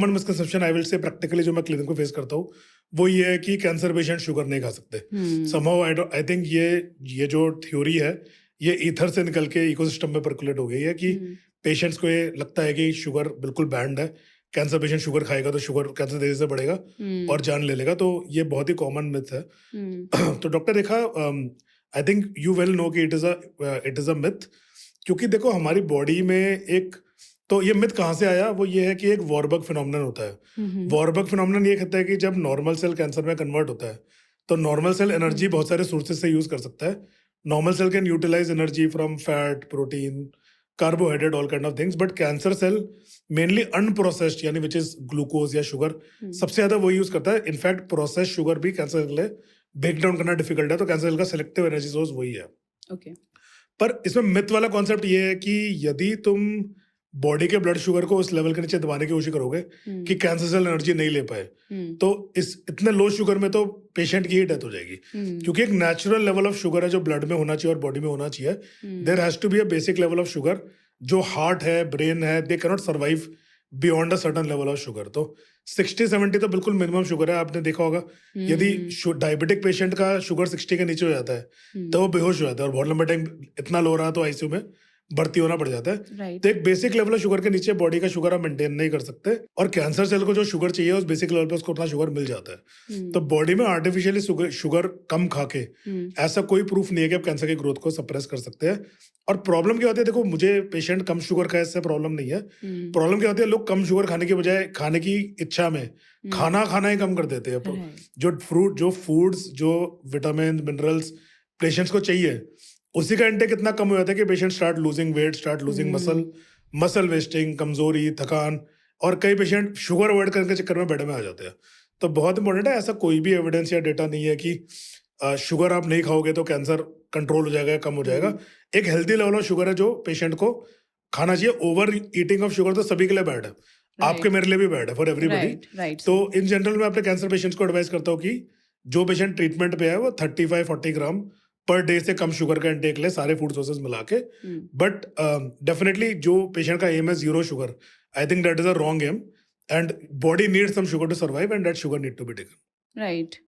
Common misconception I will say practically जो मैं clinic में फेस करता हूँ वो ये है कि कैंसर पेशेंट शुगर नहीं खा सकते। समहाउ आई थिंक ये जो थ्योरी है ये ईथर से निकल के इकोसिस्टम में पर्कुलेट हो गई है कि पेशेंट्स को ये लगता है कि शुगर बिल्कुल बैंड है, कैंसर पेशेंट शुगर खाएगा तो शुगर कैंसर तेजी से बढ़ेगा और जान ले लेगा। तो ये बहुत ही कॉमन मिथ है। तो doctor Rekha, I think you well know कि इट इज अ मिथ, क्योंकि देखो हमारी बॉडी में एक, तो ये मिथ कहाँ से आया, वो ये है कि एक वॉरबर्ग फिनोमेनन होता है। वॉरबर्ग फिनोमेनन ये कहता है कि जब नॉर्मल सेल कैंसर में कन्वर्ट होता है तो नॉर्मल सेल एनर्जी बहुत सारे सोर्सेज से यूज कर सकता है। Normal cell can utilize energy from fat, protein, carbohydrate, all kind of things, but cancer cell mainly unprocessed यानी विच इज ग्लूकोज या शुगर सबसे ज्यादा वो यूज करता है। इनफैक्ट प्रोसेस्ड शुगर भी कैंसर के लिए ब्रेक डाउन करना डिफिकल्ट है, तो कैंसर सेल का सिलेक्टिव एनर्जी सोर्स वही है। ओके। पर इसमें मिथ वाला कॉन्सेप्ट ये है कि यदि तुम बॉडी के ब्लड शुगर को उस लेवल के नीचे दबाने की कोशिश करोगे कि कैंसर सेल एनर्जी नहीं ले पाए, तो इस इतने लो शुगर में तो पेशेंट की ही डेथ हो जाएगी। क्योंकि एक नेचुरल लेवल ऑफ शुगर है जो ब्लड में होना चाहिए और बॉडी में होना चाहिए। There has to be a basic level of sugar जो हार्ट है, ब्रेन है, they can not survive beyond a certain level of sugar. तो 60-70 तो बिल्कुल मिनिमम शुगर है। आपने देखा होगा यदि डायबिटिक पेशेंट का शुगर 60 के नीचे हो जाता है तो वो बेहोश हो जाता है और बहुत लंबे टाइम इतना लो रहा तो आईसीयू में भर्ती होना पड़ जाता है। तो एक बेसिक लेवल ऑफ शुगर के नीचे बॉडी का शुगर आप मेंटेन नहीं कर सकते, और कैंसर सेल को जो शुगर चाहिए उस बेसिक लेवल पे उसको उतना शुगर मिल जाता है। तो बॉडी में आर्टिफिशियली शुगर कम खा के ऐसा कोई प्रूफ नहीं है कि आप कैंसर की ग्रोथ को सप्रेस कर सकते हैं। और प्रॉब्लम क्या होती है, देखो मुझे पेशेंट कम शुगर खाए इससे प्रॉब्लम नहीं है। प्रॉब्लम क्या होती है, लोग कम शुगर खाने की बजाय खाने की इच्छा में खाना ही कम कर देते हैं। जो फूड्स, जो विटामिन, मिनरल्स पेशेंट्स को चाहिए उसी का इंटेक इतना कम हो जाता है कि patient start losing weight, start losing muscle wasting, कमजोरी, थकान, और कई पेशेंट शुगर अवॉइड करने के चक्कर में बेड में आ जाते हैं। तो बहुत इंपॉर्टेंट है, ऐसा कोई भी एविडेंस या डेटा नहीं है कि शुगर आप नहीं खाओगे तो कैंसर कंट्रोल हो जाएगा, कम हो जाएगा। एक हेल्दी लेवल ऑफ शुगर है जो पेशेंट को खाना चाहिए। ओवर ईटिंग ऑफ शुगर तो सभी के लिए बैड है, आपके मेरे लिए भी बैड है, फॉर एवरीबॉडी। तो इन जनरल मैं अपने कैंसर पेशेंट्स को एडवाइस करता हूँ कि जो पेशेंट ट्रीटमेंट पे है वो 35-40 ग्राम पर डे से कम शुगर का इंटेक ले, सारे फूड सोर्सेज मिला के। बट डेफिनेटली जो पेशेंट का एम है 0 sugar, I think that is a wrong aim, and body needs some sugar to survive and that sugar need to be taken. Right.